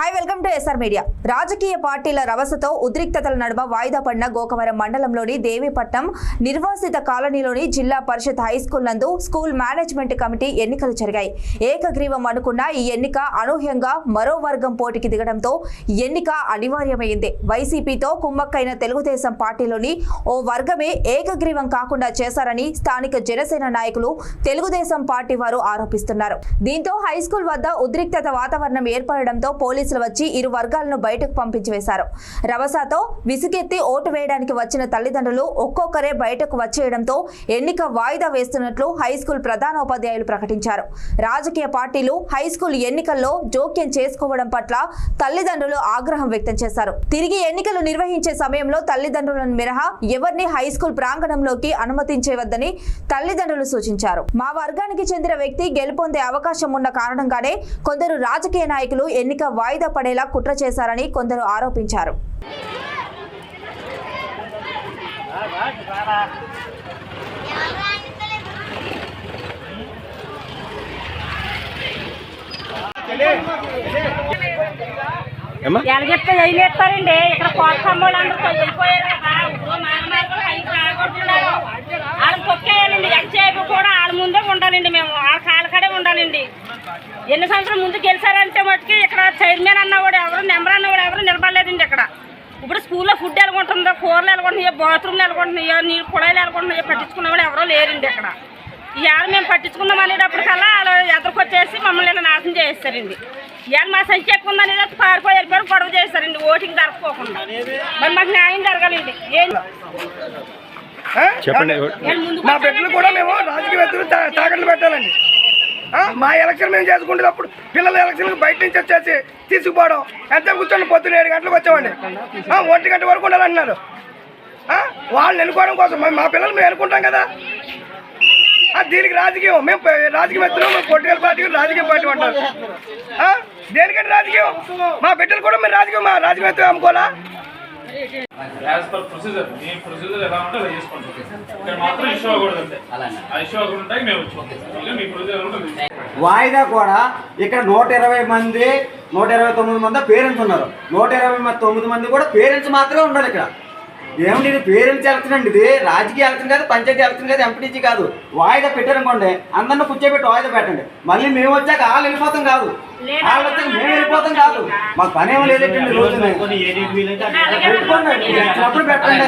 High welcome to SR media. రాజకీయ పార్టీల రవసతో ఉద్రిక్తతల నడుమ వాయిదా పడిన గోకవరం మండలంలోని దేవీపట్నం నిర్వాసిత కాలనీలోని జిల్లా పరిషత్ హైస్కూల్ నందు స్కూల్ మేనేజ్మెంట్ కమిటీ ఎన్నికలు జరిగాయి. ఏకగ్రీవం అనుకున్న ఈ ఎన్నిక అనూహ్యంగా మరో వర్గం పోటీకి దిగడంతో ఎన్నిక అనివార్యమైంది. వైసీపీతో కుమ్మక్కైన తెలుగుదేశం పార్టీలోని ఓ వర్గమే ఏకగ్రీవం కాకుండా చేశారని స్థానిక జనసేన నాయకులు తెలుగుదేశం పార్టీ వారు ఆరోపిస్తున్నారు. దీంతో హైస్కూల్ వద్ద ఉద్రిక్తత వాతావరణం ఏర్పడడంతో పోలీసులు వచ్చి ఇరు వర్గాలను బయటకు పంపించివేశారు. రవసాతో విసుగెత్తి ఓటు వేయడానికి వచ్చిన తల్లిదండ్రులు ఒక్కొక్కరే బయటకు వచ్చేయడంతో ఎన్నిక వాయిదా వేస్తున్నట్లు హైస్కూల్ ప్రధానోపాధ్యాయులు ప్రకటించారు. రాజకీయ పార్టీలు హైస్కూల్ ఎన్నికల్లో జోక్యం చేసుకోవడం పట్ల తల్లిదండ్రులు ఆగ్రహం వ్యక్తం చేశారు. తిరిగి ఎన్నికలు నిర్వహించే సమయంలో తల్లిదండ్రులను మినహా ఎవరిని హైస్కూల్ ప్రాంగణంలోకి అనుమతించవద్దని తల్లిదండ్రులు సూచించారు. మా వర్గానికి చెందిన వ్యక్తి గెలుపొందే అవకాశం ఉన్న కారణంగానే కొందరు రాజకీయ నాయకులు ఎన్నిక వాయిదా పడేలా కుట్ర చేశారని కొందరు ఆరోపించారు. ఎలాగెత్తే వెళ్ళేస్తారండి. ఇక్కడ కోటమ్మోళ్ళు అందరూ వెళ్ళిపోయారు కదా. వాళ్ళని తొక్కేయాలండి. ఎంతసేపు కూడా వాళ్ళ ముందే ఉండాలండి. మేము వాళ్ళ కాళ్ళ కాడే ఉండాలండి. ఎన్ని సంవత్సరాల ముందు గెలిచారంటే మటుకి ఇక్కడ చైర్మన్ అన్నవాడు ఎవరు, నెంబర్ అన్నవాడు ఎవరు నిలబడలేదండి. ఇక్కడ ఇప్పుడు స్కూల్లో ఫుడ్ ఎలాగుంటుందో, కూరలు ఎలాగుంటున్నాయో, బాత్రూమ్లు ఎలాగుంటున్నాయో, నీళ్ళు కుళాయిలు ఎలాగుంటున్నాయో పట్టించుకున్నవాడు ఎవరో లేరండి. ఇక్కడ ఇవాళ మేము పట్టించుకున్నాం అనేటప్పటికల్లా వాళ్ళు ఎదురుకొచ్చేసి మమ్మల్ని ఇలా నాశనం చేస్తారండి. ఇవాళ మా సంఖ్య ఎక్కువ ఉందనేది పారిపోయి వెళ్ళిపోయి గొడవ చేస్తారండి ఓటింగ్ జరగకోకుండా. మరి మాకు న్యాయం జరగాలండి. చెప్పండి. మా బిడ్డలు కూడా మేము రాజకీయ తాకట్లు పెట్టాలండి. మా ఎలక్షన్ మేము చేసుకుంటున్నప్పుడు పిల్లల ఎలక్షన్ బయట నుంచి వచ్చేసి తీసుకుపోవడం, ఎంత కూర్చొని పొద్దున్న 7 గంటలకు వచ్చామండి. 1 గంట వరకు ఉండాలంటున్నారు. వాళ్ళని ఎన్నుకోవడం కోసం మా పిల్లలు మేము ఎన్నుకుంటాం కదా. దీనికి రాజకీయం, మేము రాజకీయ వ్యక్తులు, మేము పొలిటికల్ పార్టీ రాజకీయ పార్టీ అంటారు. దేనికంటే రాజకీయం? మా బిడ్డలు కూడా మీరు రాజకీయ వ్యక్తులు అమ్ముకోవాలా? యాజ్ పర్ ప్రొసీజర్, మీ ప్రొసీజర్ ఎలా ఉంటే అలా చేసుకోండి. ఇక్కడ మాత్రం ఇష్యూ అవ్వకూడదు అంతే. ఆ ఇష్యూ అవ్వకుండా ఉంటాయి మేము వచ్చుకుంటాం. మీ ప్రొసీజర్ ఉంటుంది. వాయిదా కూడా ఇక్కడ 120 మంది 129 మంది పేరెంట్స్ ఉన్నారు. 129 మంది కూడా పేరెంట్స్ మాత్రమే ఉండాలి. ఇక్కడ ఏమిటి ఇది? పేరెంట్స్ ఎలక్షన్ అండి. ఇది రాజకీయ ఎలక్షన్ కాదు, పంచాయతీ ఎలక్షన్ కాదు, ఎంపీటీసీ కాదు. వాయిదా పెట్టారనుకోండి, అందరిని కూర్చోబెట్టి వాయిదా పెట్టండి. మళ్ళీ మేము వచ్చాక వాళ్ళు వెళ్ళిపోతాం కాదు, వాళ్ళు వచ్చాక మేము వెళ్ళిపోతాం కాదు. మాకు పని ఏమో లేదండి. రోజు పెట్టుకోండి, పెట్టండి.